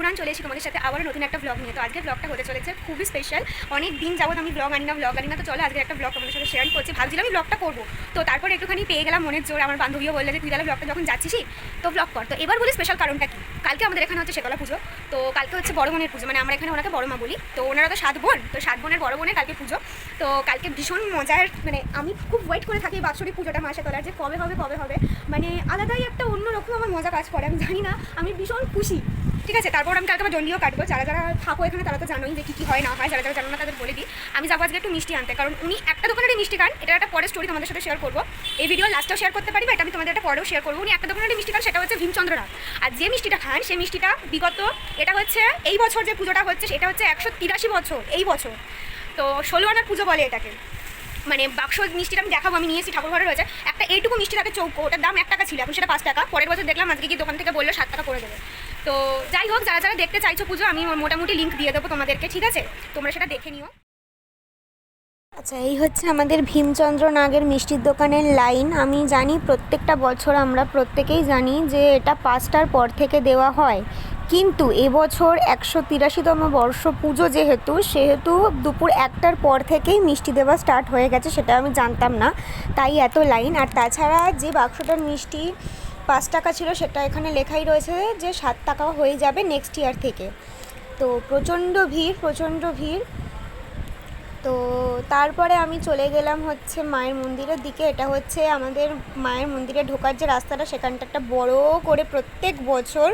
Everyone, চলে এসেছি তোমাদের সাথে আবার নতুন একটা ব্লগ নিয়ে। তো আজকে ব্লগটা হতে চলেছে খুবই স্পেশাল। অনেক দিন যাবত আমি ব্লগ আনি না, তো চলো আজকে একটা ব্লগ তোমাদের সাথে শেয়ার করছি। ভাবছিলাম আমি ব্লগটা করবো, তো তারপরে একটুখানি পেয়ে গেলাম মনের জোর। আমার বান্ধবীও বললে যে তুই তাহলে ব্লগটা যখন যাচ্ছিস তো ব্লগ কর। তো এবার বলি স্পেশাল কারণটা কি। কালকে আমাদের এখানে হচ্ছে শেতলা পুজো, তো কালকে হচ্ছে বড় বোনের পুজো, মানে আমরা এখানে ওনাকে বড় মা বলি। তো ওনারা তো 7 বোন, তো 7 বোনের বড় বোনের কালকে পুজো। তো কালকে ভীষণ মজার, মানে আমি খুব ওয়েট করে থাকি বাৎসরিক পুজোটা মা শেতলার, যে কবে হবে, মানে আলাদাই একটা অন্যরকম আমার মজা কাজ করে। আমি জানি না, আমি ভীষণ খুশি। ঠিক আছে, তারপর আমি কালকে আমার জন্ডিও কাটবো। যারা যারা থাকো এখানে তারা তো জানোই যে কী হয় না হয়, যারা যারা জানো না তাদের বলে দিই। আমি যাবো আজকে একটু মিষ্টি আনতে, কারণ উনি একটা দোকানেরই মিষ্টি খান। এটা একটা পরের স্টোরি তোমাদের সাথে শেয়ার করবো, এই ভিডিও লাস্টেও শেয়ার করতে পারি, এটা আমি তোমাদের একটা পরেও শেয়ার করবো। উনি একটা দোকানেরই মিষ্টি খান, সেটা হচ্ছে ভীমচন্দ্র নাথ। আর যে মিষ্টিটা খান সেই মিষ্টিটা বিগত, এটা হচ্ছে এই বছর যে পুজোটা হচ্ছে সেটা হচ্ছে 183 বছর এই বছর। তো 16 আনার পুজো বলে এটাকে। মানে বাক্স মিষ্টিটা আমি দেখাবো, আমি নিয়েছি ঠাকুর ঘরে রয়েছে। একটা এইটুকু মিষ্টি থাকে চৌকো, ওটার দাম 1 টাকা ছিল, এখন সেটা 5 টাকা। পরের বছর দেখলাম আজকে কি দোকান থেকে বললো 7 টাকা করে দেবে। তো যাই হোক, যারা যারা দেখতে চাইছো পুজো, আমি মোটামুটি লিঙ্ক দিয়ে দেবো তোমাদেরকে, ঠিক আছে? তোমরা সেটা দেখে নিও। আচ্ছা, এই হচ্ছে আমাদের ভীমচন্দ্র নাগের মিষ্টির দোকানের লাইন। আমি জানি প্রত্যেকটা বছর আমরা প্রত্যেকেই জানি যে এটা 5টার পর থেকে দেওয়া হয়, কিন্তু এবছর 183তম বর্ষ পুজো সেহেতু দুপুর 1টার পর থেকেই মিষ্টি দেওয়া স্টার্ট হয়ে গেছে। সেটা আমি জানতাম না, তাই এত লাইন। আর তাছাড়া যে বাক্সটার মিষ্টি 5 টাকা ছিল সেটা এখানে লেখাই রয়েছে যে 7 টাকা হয়ে যাবে নেক্সট ইয়ার থেকে। তো প্রচণ্ড ভিড়। তো তারপরে আমি চলে গেলাম হচ্ছে মায়ের মন্দিরের দিকে। এটা হচ্ছে আমাদের মায়ের মন্দিরে ঢোকার যে রাস্তাটা, সেখানটা একটা বড় করে প্রত্যেক বছর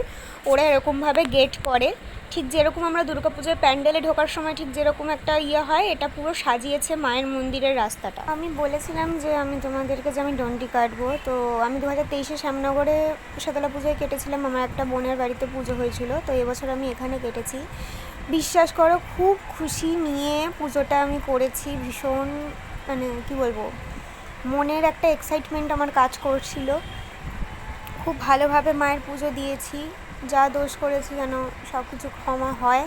ওরা এরকমভাবে গেট করে, ঠিক যেরকম আমরা দুর্গাপুজোর প্যান্ডেলে ঢোকার সময় ঠিক যেরকম একটা হয়, এটা পুরো সাজিয়েছে মায়ের মন্দিরের রাস্তাটা। আমি বলেছিলাম যে আমি তোমাদেরকে যে আমি ডন্ডি কাটবো। তো আমি 2023-এ শ্যামনগরে শেতলা পুজোয় কেটেছিলাম, আমার একটা বোনের বাড়িতে পুজো হয়েছিল। তো এবছর আমি এখানে কেটেছি। বিশ্বাস করো, খুব খুশি নিয়ে পুজোটা আমি করেছি। ভীষণ, মানে কী বলবো, মনের একটা এক্সাইটমেন্ট আমার কাজ করছিল। খুব ভালোভাবে মায়ের পুজো দিয়েছি। যা দোষ করেছি যেন সব কিছু ক্ষমা হয়।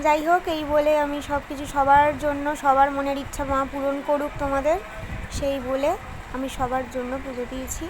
যাই হোক, এই বলে আমি সব কিছু সবার জন্য, সবার মনের ইচ্ছা মা পূরণ করুক তোমাদের, সেই বলে আমি সবার জন্য পুজো দিয়েছি।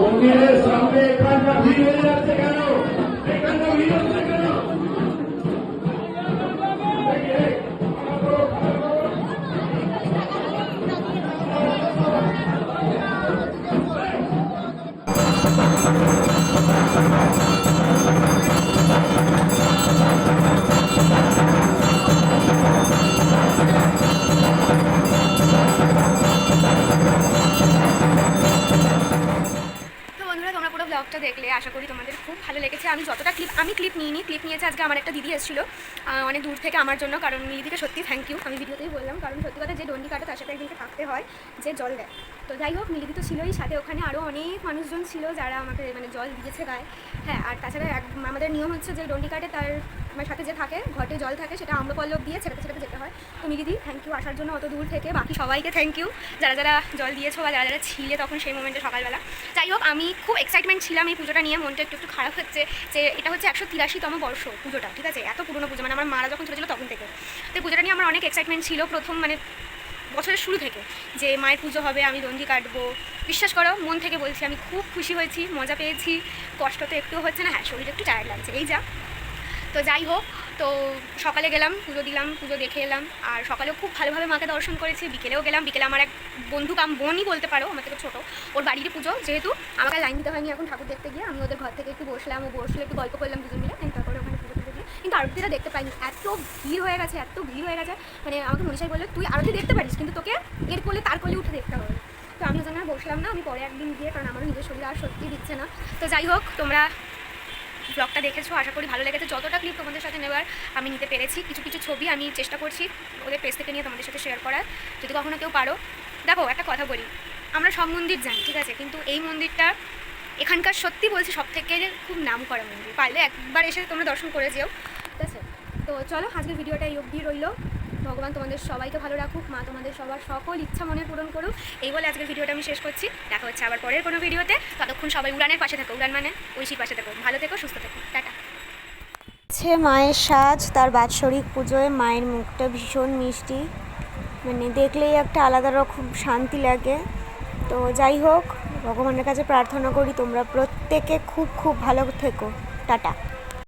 মন্দিরের সামনে এখানটা ভিড় হয়ে যাচ্ছে কেন? এখানটা ভিড় হচ্ছে কেন? ব্লগটা দেখলে আশা করি তোমাদের খুব ভালো লেগেছে। আমি যতটা ক্লিপ নিইনি, ক্লিপ নিয়েছে আজকে আমার একটা দিদি এসেছিলো অনেক দূর থেকে আমার জন্য, কারণ দিদিকে সত্যি থ্যাংক ইউ। আমি ভিডিওতেই বললাম, কারণ সত্যি কথা যে ডন্ডি কাটে তার সাথে একদিনকে থাকতে হয় যে জল দেয়। তো যাই হোক, মিলিদি তো ছিলই, সাথে ওখানে আরও অনেক মানুষজন ছিল যারা আমাকে মানে জল দিয়েছে গায়ে। হ্যাঁ, আর তাছাড়া আমাদের নিয়ম হচ্ছে যে ডন্ডি কাটে তার আমার সাথে যে থাকে, ঘটে জল থাকে, সেটা আম্রপল্লব দিয়ে ছেড়েতে যেতে হয়। তো মিলিদি থ্যাংক ইউ আসার জন্য অত দূর থেকে। বাকি সবাইকে থ্যাংক ইউ, যারা যারা জল দিয়েছো বা যারা যারা ছিলে তখন সেই মোমেন্টে সকালবেলা। যাই হোক, আমি খুব এক্সাইটমেন্ট ছিলাম এই পুজোটা নিয়ে। মনটা একটু খারাপ হচ্ছে যে এটা হচ্ছে 183তম বর্ষ পুজোটা, ঠিক আছে? এত পুরনো পুজো, মানে আমার মারা যখন ছিল তখন থেকে। তো এই পুজোটা নিয়ে আমার অনেক এক্সাইটমেন্ট ছিল প্রথম, মানে বছরের শুরু থেকে, যে মায়ের পুজো হবে, আমি ডন্ডি কাটবো। বিশ্বাস করো, মন থেকে বলছি, আমি খুব খুশি হয়েছি, মজা পেয়েছি। কষ্ট তো একটু হচ্ছে না, হ্যাঁ শরীর একটু টায়ার্ড লাগছে, এই যা। তো যাই হোক, তো সকালে গেলাম, পুজো দিলাম, পুজো দেখে এলাম। আর সকালেও খুব ভালোভাবে মাকে দর্শন করেছি। বিকেলেও গেলাম, বিকেলে আমার এক বন্ধু বোনই বলতে পারো, আমার থেকে ছোটো, ওর বাড়ির পুজো, যেহেতু আমাকে লাইন দিতে হয়নি এখন ঠাকুর দেখতে গিয়ে। আমি ওদের ঘর থেকে একটু বসলাম, ও বসলে একটু গল্প করলাম দুজন মিলে, তারপরে ওখানে পুজো দিয়ে। কিন্তু আরতিটা দেখতে পাইনি, এত ভিড় হয়ে গেছে, মানে আমাকে মনীষাই বললো তুই আরতি দেখতে পারিস, কিন্তু তোকে এর কোলে তার কোলে উঠে দেখতে হবে। তো আমি ওখানে বসলাম না, আমি পরে একদিন গিয়ে, কারণ আমার নিজের শরীর আর সত্যি দিচ্ছে না। তো যাই হোক, তোমরা ব্লগটা দেখেছো, আশা করি ভালো লেগেছে। যতটা ক্লিপ তোমাদের সাথে নেওয়ার আমি নিতে পেরেছি। কিছু কিছু ছবি আমি চেষ্টা করছি ওদের পেজ থেকে নিয়ে তোমাদের সাথে শেয়ার করার, যদি কখনো কেউ পারো। দেখো, একটা কথা বলি, আমরা সব মন্দির জানি, ঠিক আছে, কিন্তু এই মন্দিরটা এখানকার সত্যি বলছি সব থেকে খুব নাম করা মন্দির। পারলে একবার এসে তোমরা দর্শন করে যেও, ঠিক আছে। তো চলো আজকের ভিডিওটা এই অবধি রইলো। ভগবান তোমাদের সবাইকে ভালো রাখুক, মা তোমাদের সবার সকল ইচ্ছা মনে পূরণ করুক, এই বলে আজকের ভিডিওটা আমি শেষ করছি। দেখা হচ্ছে আবার পরের কোনো ভিডিওতে। ততক্ষণ সবাই উড়ানের পাশে থেকো, উড়ান মানে ঐশীর পাশে থেকো। ভালো থেকো, সুস্থ থেকো, টাটা। মায়ের সাজ, তার বাৎসরিক পুজোয় মায়ের মুখটা ভীষণ মিষ্টি, মানে দেখলেই একটা আলাদা রকম শান্তি লাগে। তো যাই হোক, ভগবানের কাছে প্রার্থনা করি তোমরা প্রত্যেকে খুব খুব ভালো থেকো। টাটা।